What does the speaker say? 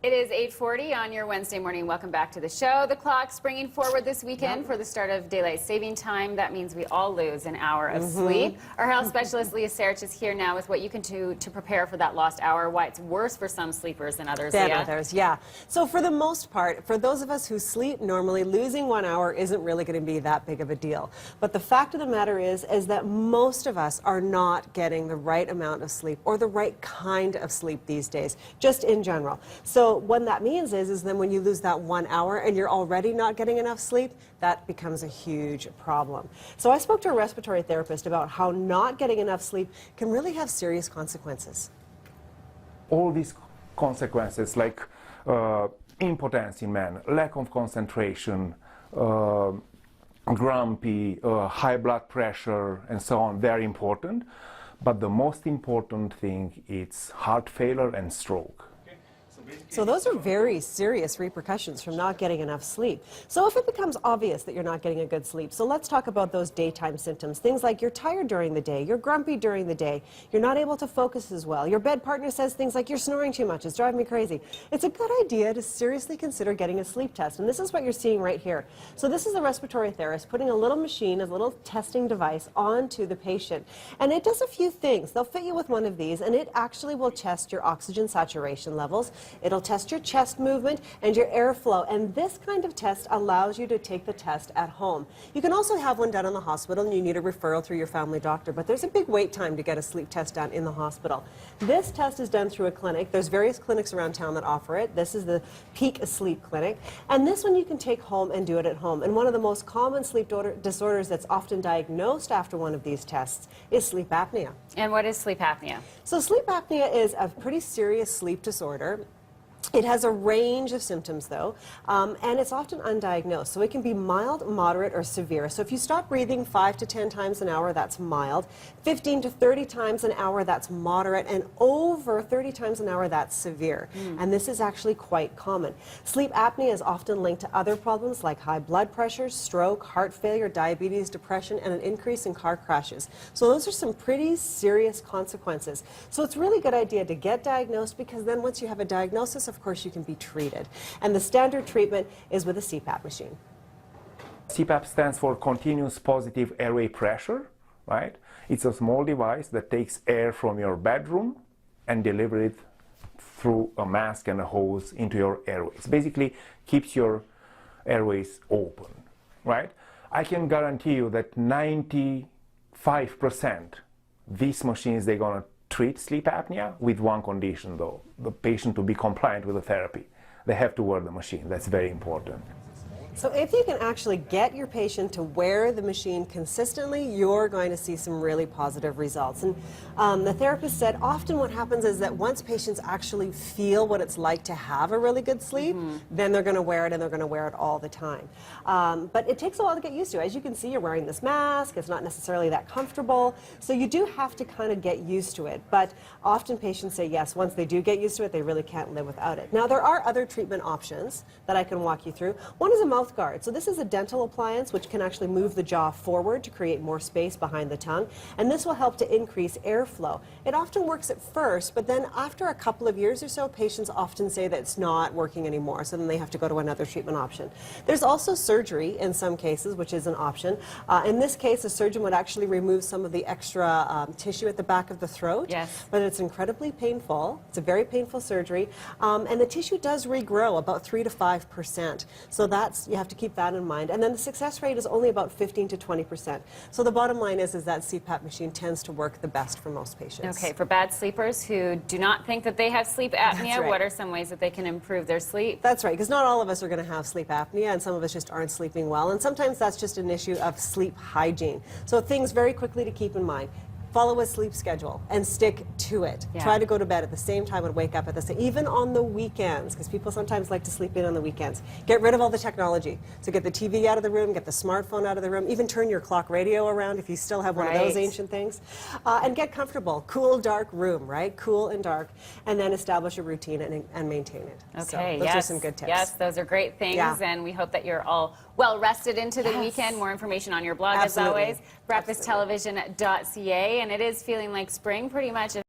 It is 8:40 on your Wednesday morning. Welcome back to the show. The clock's bringing forward this weekend for the start of daylight saving time. That means we all lose an hour of sleep. Our health specialist Leah Sarich is here now with what you can do to prepare for that lost hour, why it's worse for some sleepers than others. Yeah. So for the most part, for those of us who sleep normally, losing 1 hour isn't really going to be that big of a deal. But the fact of the matter is that most of us are not getting the right amount of sleep or the right kind of sleep these days, just in general. So what that means is then when you lose that 1 hour and you're already not getting enough sleep, that becomes a huge problem. So I spoke to a respiratory therapist about how not getting enough sleep can really have serious consequences. All these consequences like impotence in men, lack of concentration, grumpy, high blood pressure, and so on, they're important. But the most important thing is heart failure and stroke. So those are very serious repercussions from not getting enough sleep. So if it becomes obvious that you're not getting a good sleep, so let's talk about those daytime symptoms. Things like you're tired during the day, you're grumpy during the day, you're not able to focus as well, your bed partner says things like you're snoring too much, it's driving me crazy. It's a good idea to seriously consider getting a sleep test. And this is what you're seeing right here. So this is a respiratory therapist putting a little machine, a little testing device onto the patient. And it does a few things. They'll fit you with one of these and it actually will test your oxygen saturation levels. It'll test your chest movement and your airflow, and this kind of test allows you to take the test at home. You can also have one done in the hospital and you need a referral through your family doctor, but there's a big wait time to get a sleep test done in the hospital. This test is done through a clinic. There's various clinics around town that offer it. This is the Peak Sleep Clinic, and this one you can take home and do it at home. And one of the most common sleep disorders that's often diagnosed after one of these tests is sleep apnea. And what is sleep apnea? So sleep apnea is a pretty serious sleep disorder. It has a range of symptoms, though, and it's often undiagnosed. So it can be mild, moderate, or severe. So if you stop breathing 5 to 10 times an hour, that's mild. 15 to 30 times an hour, that's moderate. And over 30 times an hour, that's severe. And this is actually quite common. Sleep apnea is often linked to other problems like high blood pressure, stroke, heart failure, diabetes, depression, and an increase in car crashes. So those are some pretty serious consequences. So it's a really good idea to get diagnosed, because then once you have a diagnosis, of course, you can be treated. And the standard treatment is with a CPAP machine. CPAP stands for continuous positive airway pressure, right? It's a small device that takes air from your bedroom and delivers it through a mask and a hose into your airways. Basically, keeps your airways open, right? I can guarantee you that 95% these machines, they're gonna treat sleep apnea with one condition, though: the patient to be compliant with the therapy. They have to wear the machine. That's very important. So if you can actually get your patient to wear the machine consistently, you're going to see some really positive results. And the therapist said often what happens is that once patients actually feel what it's like to have a really good sleep, then they're going to wear it, and they're going to wear it all the time. But it takes a while to get used to. As you can see, you're wearing this mask. It's not necessarily that comfortable. So you do have to kind of get used to it. But often patients say yes, once they do get used to it, they really can't live without it. Now, there are other treatment options that I can walk you through. One is a mouth guard. So this is a dental appliance which can actually move the jaw forward to create more space behind the tongue, and this will help to increase airflow. It often works at first, but then after a couple of years or so, patients often say that it's not working anymore, so then they have to go to another treatment option. There's also surgery in some cases, which is an option. In this case, a surgeon would actually remove some of the extra tissue at the back of the throat, but it's incredibly painful. It's a very painful surgery, and the tissue does regrow about 3 to 5%. So you have to keep that in mind. And then the success rate is only about 15 to 20%. So the bottom line is that CPAP machine tends to work the best for most patients. Okay, for bad sleepers who do not think that they have sleep apnea, what are some ways that they can improve their sleep? That's right, because not all of us are going to have sleep apnea, and some of us just aren't sleeping well. And sometimes that's just an issue of sleep hygiene. So things very quickly to keep in mind. Follow a sleep schedule and stick to it. Try to go to bed at the same time and wake up at the same, even on the weekends, because people sometimes like to sleep in on the weekends. Get rid of all the technology. So get the TV out of the room, get the smartphone out of the room, even turn your clock radio around if you still have one of those ancient things. And get comfortable. Cool, dark room, right? Cool and dark. And then establish a routine and maintain it. Okay, so those are some good tips. Yes, those are great things, and we hope that you're all well rested into the weekend. More information on your blog, as always, breakfasttelevision.ca. And it is feeling like spring pretty much.